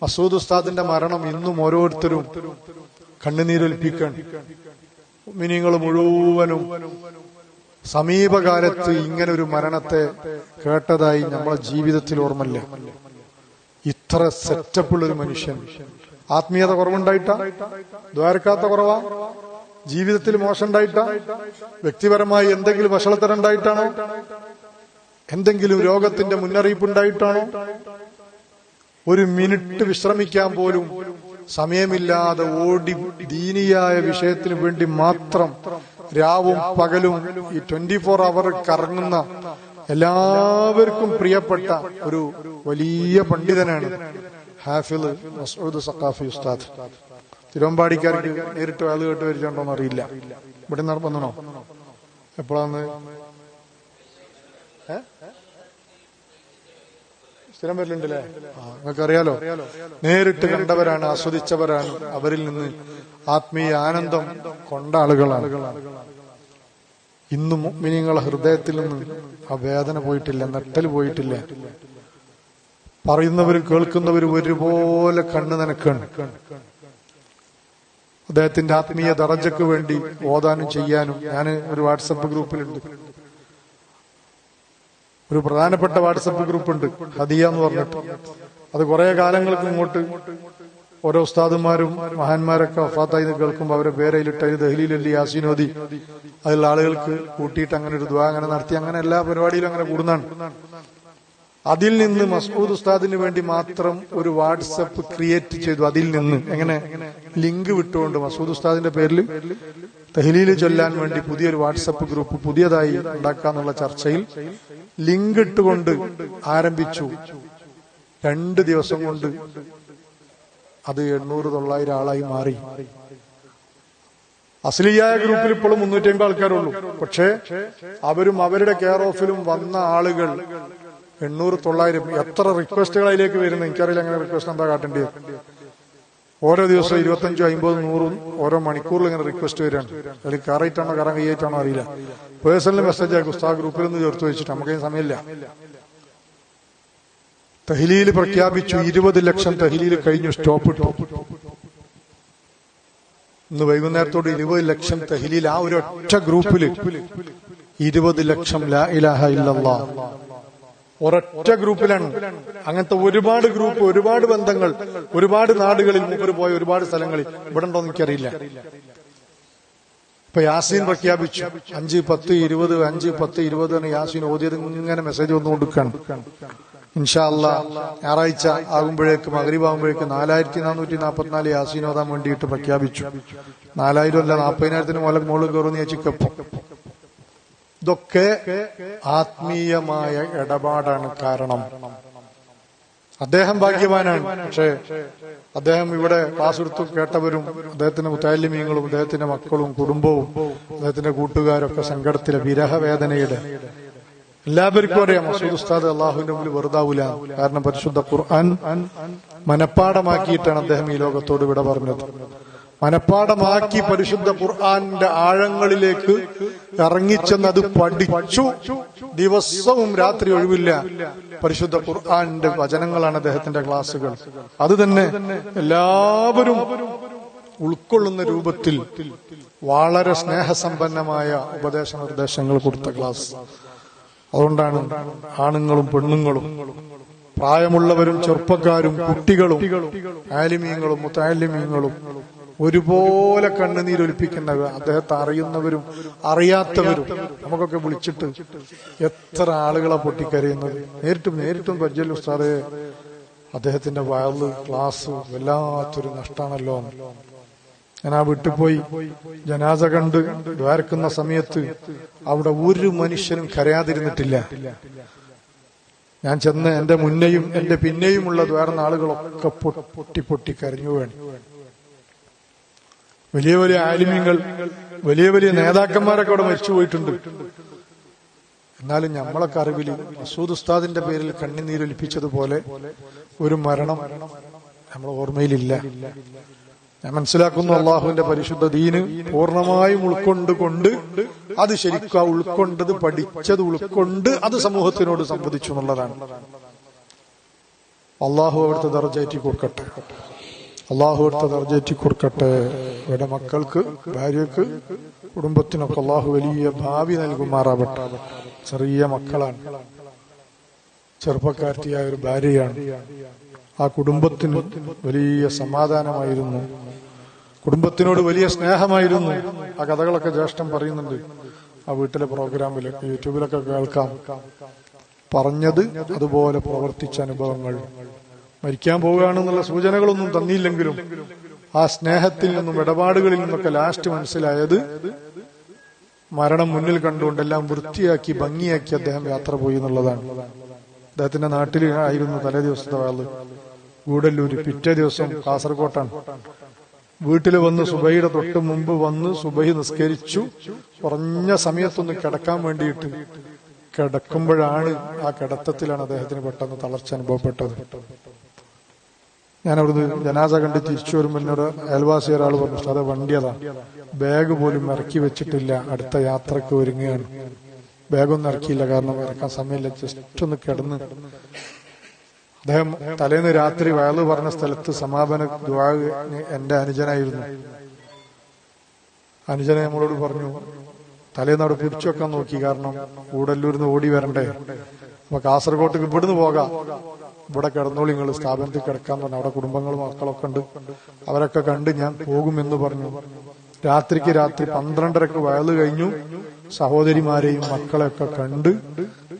മസൂദ് ഉസ്താദിന്റെ മരണം ഇന്നും ഓരോരുത്തരും കണ്ണുനീരൊലിപ്പിക്കാൻ മുഅ്മിനീങ്ങൾ മുഴുവനും സമീപകാലത്ത് ഇങ്ങനെ ഒരു മരണത്തെ കേട്ടതായി നമ്മളെ ജീവിതത്തിൽ ഓർമ്മയില്ല. ഇത്ര സെറ്റപ്പുള്ളൊരു മനുഷ്യൻ ആത്മീയത കുറവുണ്ടായിട്ടാ, ദ്വാരക്കാത്ത കുറവാ, ജീവിതത്തിൽ മോശം ഉണ്ടായിട്ടാ, വ്യക്തിപരമായി എന്തെങ്കിലും വഷളത്തരം ഉണ്ടായിട്ടാണോ, എന്തെങ്കിലും രോഗത്തിന്റെ മുന്നറിയിപ്പ് ഉണ്ടായിട്ടാണോ, ഒരു മിനിറ്റ് വിശ്രമിക്കാൻ പോലും സമയമില്ലാതെ ഓടി ദീനിയായ വിഷയത്തിന് വേണ്ടി മാത്രം രാവും പകലും ഈ 24 അവർ കറങ്ങുന്ന എല്ലാവർക്കും പ്രിയപ്പെട്ട ഒരു വലിയ പണ്ഡിതനാണ് ഹാഫിള് മസ്ഊദ് സഖാഫി ഉസ്താദ്. തിരുവമ്പാടിക്കാർക്ക് നേരിട്ട് അത് കേട്ട് വരിച്ചുണ്ടോന്ന് അറിയില്ല. ഇവിടെ നടന്നോ എപ്പോഴാന്ന് സ്ഥിരം വരലുണ്ടല്ലേ? നിങ്ങൾക്കറിയാലോ, നേരിട്ട് കണ്ടവരാണ്, ആസ്വദിച്ചവരാണ്, അവരിൽ നിന്ന് ആത്മീയ ആനന്ദം കൊണ്ട ആളുകളാണ്. ഇന്നും മുഅ്മിനീങ്ങളുടെ ഹൃദയത്തിൽ നിന്ന് ആ വേദന പോയിട്ടില്ല, നെട്ടൽ പോയിട്ടില്ല. പറയുന്നവരും കേൾക്കുന്നവരും ഒരുപോലെ കണ്ണു നനക്കാണ്. അദ്ദേഹത്തിന്റെ ആത്മീയ ദറജയ്ക്ക് വേണ്ടി ഓതാനും ചെയ്യാനും ഞാൻ ഒരു വാട്സപ്പ് ഗ്രൂപ്പിലുണ്ട്. ഒരു പ്രധാനപ്പെട്ട വാട്സപ്പ് ഗ്രൂപ്പുണ്ട്, ഹദിയ എന്ന് പറഞ്ഞിട്ട്. അത് കുറെ കാലങ്ങൾക്ക് ഇങ്ങോട്ട് ഓരോ ഉസ്താദുമാരും മഹാന്മാരൊക്കെ വഫാത്തായി കേൾക്കുമ്പോൾ അവരെ പേരയിലിട്ട് ദഹ്ലീലല്ലി യാസീനോദി അതിലുള്ള ആളുകൾക്ക് കൂട്ടിയിട്ട് അങ്ങനെ ഒരു ദുആ അങ്ങനെ നടത്തി, അങ്ങനെ എല്ലാ പരിപാടിയിലും അങ്ങനെ കൂടുന്നതാണ്. അതിൽ നിന്ന് മസ്ഊദ് ഉസ്താദിന് വേണ്ടി മാത്രം ഒരു വാട്സപ്പ് ക്രിയേറ്റ് ചെയ്തു. അതിൽ നിന്ന് എങ്ങനെ ലിങ്ക് വിട്ടുകൊണ്ട് മസ്ഊദ് ഉസ്താദിന്റെ പേരിൽ തഹ്ലീൽ ചൊല്ലാൻ വേണ്ടി പുതിയൊരു വാട്സപ്പ് ഗ്രൂപ്പ് പുതിയതായി ഉണ്ടാക്കാന്നുള്ള ചർച്ചയിൽ ലിങ്ക് ഇട്ടുകൊണ്ട് ആരംഭിച്ചു. 2 ദിവസം കൊണ്ട് അത് 800-900 ആളായി മാറി. അസ്ലിയായ ഗ്രൂപ്പിൽ ഇപ്പോഴും 350 ആൾക്കാരുള്ളൂ. പക്ഷേ അവരും അവരുടെ കെയർ ഓഫിലും വന്ന ആളുകൾ 800-900. എത്ര റിക്വസ്റ്റുകൾ അതിലേക്ക് വരുന്നത് എനിക്കറിയില്ല. അങ്ങനെ റിക്വസ്റ്റ് എന്താ കാട്ടേണ്ടത്? ഓരോ ദിവസം 25, 50, 100 ഓരോ മണിക്കൂറിൽ ഇങ്ങനെ റിക്വസ്റ്റ് വരികയാണ്. അതിൽ കയറിയിട്ടാണോ കയറാൻ കഴിയായിട്ടാണോ അറിയില്ല. പേഴ്സണൽ മെസ്സേജ് ആക്കി ഉസ്താദ് ഗ്രൂപ്പിൽ നിന്ന് ചേർത്ത് വെച്ചിട്ട് നമുക്കതിന് സമയമില്ല. തഹ്ലീൽ പ്രഖ്യാപിച്ചു. 20 ലക്ഷം തഹ്ലീൽ കഴിഞ്ഞു, സ്റ്റോപ്പ് ഇട്ടു. ഇന്ന് വൈകുന്നേരത്തോട് 20 ലക്ഷം തഹ്ലീൽ ആ ഒരു ഒറ്റ ഗ്രൂപ്പില് 20 ലക്ഷം ലാ ഇലാഹ ഇല്ലല്ലാഹ് ഒരൊറ്റ ഗ്രൂപ്പിലാണ്. അങ്ങനത്തെ ഒരുപാട് ഗ്രൂപ്പ്, ഒരുപാട് ബന്ധങ്ങൾ, ഒരുപാട് നാടുകളിൽ മൂപ്പര് പോയ ഒരുപാട് സ്ഥലങ്ങളിൽ. ഇവിടെ ഉണ്ടോന്ന് എനിക്കറിയില്ല. ഇപ്പൊ യാസീൻ പ്രഖ്യാപിച്ചു 5, 10, 20, 5, 10, 20 യാസീൻ ഓതിയത് ഇങ്ങനെ മെസ്സേജ് വന്നു കൊടുക്കാണ്. ഇൻഷാ അല്ലാഹ് ഞായറാഴ്ച ആകുമ്പോഴേക്ക് മഗ്രിബ് ആകുമ്പോഴേക്ക് 4444 യാസീൻ ഓതാൻ വേണ്ടിയിട്ട് പ്രഖ്യാപിച്ചു. 4000 അല്ല 40,000 മോള് കയറുന്ന ചേച്ചിക്കൊപ്പം. ഇതൊക്കെ ആത്മീയമായ ഇടപാടാണ്. കാരണം അദ്ദേഹം ഭാഗ്യവാനാണ്. പക്ഷേ അദ്ദേഹം ഇവിടെ ക്ലാസ് എടുത്തു കേട്ടവരും അദ്ദേഹത്തിന്റെ മുത്തഅല്ലിമീങ്ങളും അദ്ദേഹത്തിന്റെ മക്കളും കുടുംബവും അദ്ദേഹത്തിന്റെ കൂട്ടുകാരൊക്കെ സങ്കടത്തിലെ വിരഹവേദനയുടെ. എല്ലാവർക്കും അറിയാം മസ്ഊദ് ഉസ്താദ് അള്ളാഹുവിന്റെ മുമ്പിൽ വെറുതാവൂല. കാരണം പരിശുദ്ധ ഖുർആൻ മനപ്പാടമാക്കിയിട്ടാണ് അദ്ദേഹം ഈ ലോകത്തോട് വിട പറഞ്ഞത്. മനപ്പാടമാക്കി പരിശുദ്ധ ഖുർആന്റെ ആഴങ്ങളിലേക്ക് ഇറങ്ങിച്ചെന്നത് പഠിച്ചു. ദിവസവും രാത്രി ഒഴിവില്ല. പരിശുദ്ധ ഖുർആന്റെ വചനങ്ങളാണ് അദ്ദേഹത്തിന്റെ ക്ലാസുകൾ. അത് തന്നെ എല്ലാവരും ഉൾക്കൊള്ളുന്ന രൂപത്തിൽ വളരെ സ്നേഹസമ്പന്നമായ ഉപദേശ നിർദ്ദേശങ്ങൾ കൊടുത്ത ക്ലാസ്. അതുകൊണ്ടാണ് ആണുങ്ങളും പെണ്ണുങ്ങളും പ്രായമുള്ളവരും ചെറുപ്പക്കാരും കുട്ടികളും ആലിമീങ്ങളും മുത്തഅല്ലിമീങ്ങളും ഒരുപോലെ കണ്ണുനീരൊലിപ്പിക്കുന്ന അദ്ദേഹത്തെ അറിയുന്നവരും അറിയാത്തവരും നമുക്കൊക്കെ വിളിച്ചിട്ട് എത്ര ആളുകളെ പൊട്ടിക്കരയുന്നത്. നേരിട്ടും പരിചയം ഉസ്താദേ, അദ്ദേഹത്തിന്റെ വയല് ക്ലാസ് വല്ലാത്തൊരു നഷ്ടാണല്ലോ. ഞാൻ ആ വീട്ടിൽ പോയി ജനാസ കണ്ട് ദ്വാരക്കുന്ന സമയത്ത് അവിടെ ഒരു മനുഷ്യനും കരയാതിരുന്നിട്ടില്ല. ഞാൻ ചെന്ന് എന്റെ മുന്നെയും എന്റെ പിന്നെയുമുള്ള ദ്വാരുന്ന ആളുകളൊക്കെ പൊട്ടി കരഞ്ഞു വേണം. വലിയ വലിയ ആലിമീങ്ങൾ, വലിയ വലിയ നേതാക്കന്മാരൊക്കെ അവിടെ മരിച്ചു പോയിട്ടുണ്ട്. എന്നാലും നമ്മളൊക്കെ അറിവിൽ മസ്ഊദ് ഉസ്താദിന്റെ പേരിൽ കണ്ണുനീരൊലിപ്പിച്ചതുപോലെ ഒരു മരണം നമ്മുടെ ഓർമ്മയിലില്ല. ഞാൻ മനസ്സിലാക്കുന്നു, അള്ളാഹുവിന്റെ പരിശുദ്ധ ദീന് പൂർണ്ണമായും ഉൾക്കൊണ്ടുകൊണ്ട് അത് ശരിക്കും ഉൾക്കൊണ്ടത് പഠിച്ചത് ഉൾക്കൊണ്ട് അത് സമൂഹത്തിനോട് സംവദിച്ചു എന്നുള്ളതാണ്. അള്ളാഹു അവിടുത്തെ ദർജയേറ്റി കൊടുക്കട്ടെ. അള്ളാഹു അവിടുത്തെ ദർജയേറ്റി കൊടുക്കട്ടെ. ഇവിടെ മക്കൾക്ക്, ഭാര്യക്ക്, കുടുംബത്തിനൊക്കെ അള്ളാഹു വലിയ ഭാവി നൽകുമാറാവട്ടെ. ചെറിയ മക്കളാണ്, ചെറുപ്പക്കാർത്തിയായ ഒരു ഭാര്യയാണ്. ആ കുടുംബത്തിന് വലിയ സമാധാനമായിരുന്നു, കുടുംബത്തിനോട് വലിയ സ്നേഹമായിരുന്നു. ആ കഥകളൊക്കെ ജ്യേഷ്ഠൻ പറയുന്നുണ്ട് ആ വീട്ടിലെ പ്രോഗ്രാമിലൊക്കെ, യൂട്യൂബിലൊക്കെ കേൾക്കാം. പറഞ്ഞത് അതുപോലെ പ്രവർത്തിച്ച അനുഭവങ്ങൾ. മരിക്കാൻ പോവുകയാണെന്നുള്ള സൂചനകളൊന്നും തന്നില്ലെങ്കിലും ആ സ്നേഹത്തിൽ നിന്നും ഇടപാടുകളിൽ നിന്നൊക്കെ ലാസ്റ്റ് മനസ്സിലായത് മരണം മുന്നിൽ കണ്ടുകൊണ്ട് എല്ലാം വൃത്തിയാക്കി ഭംഗിയാക്കി അദ്ദേഹം യാത്ര പോയി എന്നുള്ളതാണ്. അദ്ദേഹത്തിന്റെ നാട്ടിൽ ആയിരുന്നു തലേ ദിവസത്തെ വാള് ഗൂഡല്ലൂര്. പിറ്റേ ദിവസം കാസർകോട്ടാണ്. വീട്ടിൽ വന്ന് സുബഹിയുടെ തൊട്ട് മുമ്പ് വന്ന് സുബഹി നിസ്കരിച്ചു. കുറഞ്ഞ സമയത്തൊന്ന് കിടക്കാൻ വേണ്ടിയിട്ട് കിടക്കുമ്പോഴാണ്, ആ കിടത്തത്തിലാണ് അദ്ദേഹത്തിന് പെട്ടെന്ന് തളർച്ച അനുഭവപ്പെട്ടത്. ഞാൻ അവിടുന്ന് ജനാസ കണ്ട് തിരിച്ചു വരുമ്പോൾ എന്നോട് അയൽവാസി ഒരാൾ പറഞ്ഞു, അത് വണ്ടിയതാ, ബാഗ് പോലും ഇറക്കി വെച്ചിട്ടില്ല, അടുത്ത യാത്രക്ക് ഒരുങ്ങുകയാണ്. ബാഗൊന്നും ഇറക്കിയില്ല, കാരണം ഇറക്കാൻ സമയമില്ല, ജസ്റ്റ് ഒന്ന് കിടന്ന്. അദ്ദേഹം തലേന്ന് രാത്രി വയല് പറഞ്ഞ സ്ഥലത്ത് സമാപന ദുആ എന്റെ അനുജനായിരുന്നു. അനുജനെ നമ്മളോട് പറഞ്ഞു, തലേന്ന് അവിടെ പിടിച്ചു വെക്കാൻ നോക്കി, കാരണം കൂടല്ലൂരിന്ന് ഓടി വരണ്ടേ, അപ്പൊ കാസർഗോട്ടേക്ക് ഇവിടുന്ന് പോകാം, ഇവിടെ കിടന്നോളി നിങ്ങൾ, സ്ഥാപനത്തിൽ കിടക്കാൻ പറഞ്ഞു. അവിടെ കുടുംബങ്ങളും മക്കളൊക്കെ ഉണ്ട്, അവരൊക്കെ കണ്ട് ഞാൻ പോകുമെന്ന് പറഞ്ഞു. രാത്രിക്ക് രാത്രി 12:30 വയല് കഴിഞ്ഞു. സഹോദരിമാരെയും മക്കളെയൊക്കെ കണ്ട്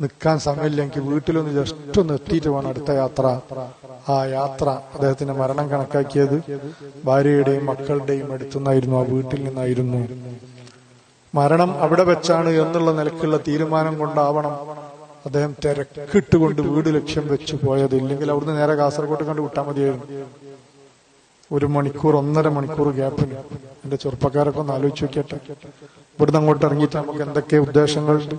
നിൽക്കാൻ സമയമില്ല, എനിക്ക് വീട്ടിലൊന്ന് ജസ്റ്റ് ഒന്ന് എത്തിയിട്ട് വേണം അടുത്ത യാത്ര. ആ യാത്ര അദ്ദേഹത്തിന്റെ മരണം കണക്കാക്കിയത് ഭാര്യയുടെയും മക്കളുടെയും അടുത്തുനിന്നായിരുന്നു, ആ വീട്ടിൽ നിന്നായിരുന്നു. മരണം അവിടെ വെച്ചാണ് എന്നുള്ള നിലക്കുള്ള തീരുമാനം കൊണ്ടാവണം അദ്ദേഹം തിരക്കിട്ടുകൊണ്ട് വീട് ലക്ഷ്യം വെച്ച് പോയത്. ഇല്ലെങ്കിൽ അവിടുന്ന് നേരെ കാസർഗോട്ട് കണ്ട് വിട്ടാൽ മതിയായിരുന്നു. 1 മണിക്കൂർ 1.5 മണിക്കൂർ ഗ്യാപ്പിന്. എന്റെ ചെറുപ്പക്കാരൊക്കെ ഒന്ന് ആലോചിച്ച് നോക്കിയട്ടെ, ഇവിടുന്ന് അങ്ങോട്ട് ഇറങ്ങിയിട്ട് നമുക്ക് എന്തൊക്കെ ഉദ്ദേശങ്ങളുണ്ട്.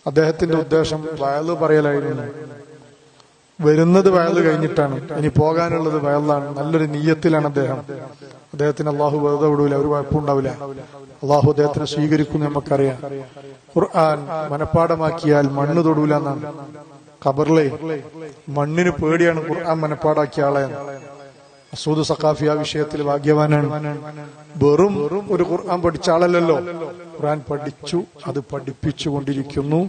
അദ്ദേഹത്തിന്റെ ഉദ്ദേശം വയല് പറയലായിരുന്നു. വരുന്നത് വയല് കഴിഞ്ഞിട്ടാണ്, ഇനി പോകാനുള്ളത് വയലാണ്. നല്ലൊരു നീയത്തിലാണ് അദ്ദേഹം. അദ്ദേഹത്തിന് അള്ളാഹു വെറുതെ വിടൂല, ഒരു കുഴപ്പമുണ്ടാവില്ല. അള്ളാഹു അദ്ദേഹത്തിനെ സ്വീകരിക്കുന്നു നമുക്കറിയാം. ഖുർആൻ മനപ്പാടമാക്കിയാൽ മണ്ണ് തൊടൂല എന്നാണ്. ഖബറിലെ മണ്ണിന് പേടിയാണ് ഖുർആൻ മനപ്പാടാക്കിയ ആളെ. മസൂദ് സഖാഫി ആ വിഷയത്തിൽ ഭാഗ്യവാനാണ്. വെറും ഒരു ഖുർആൻ പഠിച്ച ആളല്ലല്ലോ, ഖുർആൻ പഠിച്ചു, അത് പഠിപ്പിച്ചു കൊണ്ടിരിക്കുന്നു.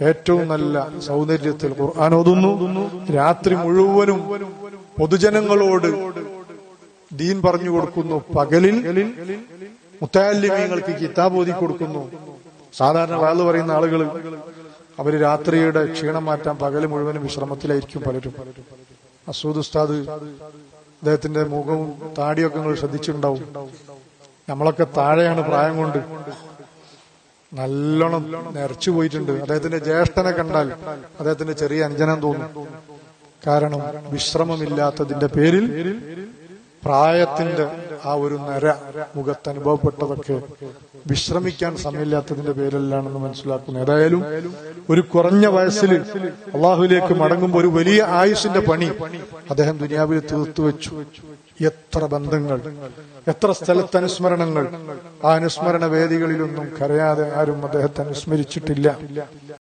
ഏറ്റവും നല്ല സൗന്ദര്യത്തിൽ ഖുർആൻ ഓതുന്നു. രാത്രി മുഴുവനും പൊതുജനങ്ങളോട് ദീൻ പറഞ്ഞു കൊടുക്കുന്നു. പകലിൽ മുത്തഅല്ലിമീങ്ങൾക്ക് കിതാബ് ഓതി കൊടുക്കുന്നു. സാധാരണ വാള് പറയുന്ന ആളുകൾ അവര് രാത്രിയുടെ ക്ഷീണം മാറ്റാൻ പകല് മുഴുവനും വിശ്രമത്തിലായിരിക്കും പലരും. മസൂദ് ഉസ്താദ്, അദ്ദേഹത്തിന്റെ മുഖവും താടിയൊക്കെ നിങ്ങൾ ശ്രദ്ധിച്ചിട്ടുണ്ടാവും. നമ്മളൊക്കെ താഴെയാണ് പ്രായം കൊണ്ട്, നല്ലോണം നിറച്ചു പോയിട്ടുണ്ട്. അദ്ദേഹത്തിന്റെ ജ്യേഷ്ഠനെ കണ്ടാൽ അദ്ദേഹത്തിന്റെ ചെറിയ അനുജനം തോന്നും. കാരണം വിശ്രമമില്ലാത്തതിന്റെ പേരിൽ പ്രായത്തിന്റെ ആ ഒരു നര മുഖത്ത് അനുഭവപ്പെട്ടതൊക്കെ വിശ്രമിക്കാൻ സമയമില്ലാത്തതിന്റെ പേരിലാണെന്ന് മനസ്സിലാക്കുന്നു. ഏതായാലും ഒരു കുറഞ്ഞ വയസ്സിൽ അള്ളാഹുവിലേക്ക് മടങ്ങുമ്പോൾ ഒരു വലിയ ആയുസിന്റെ പണി അദ്ദേഹം ദുനിയാവിൽ തീർത്തുവെച്ചു. എത്ര ബന്ധങ്ങൾ, എത്ര സ്ഥലത്ത് അനുസ്മരണങ്ങൾ. ആ അനുസ്മരണ വേദികളിലൊന്നും കരയാതെ ആരും അദ്ദേഹത്തെ അനുസ്മരിച്ചിട്ടില്ല.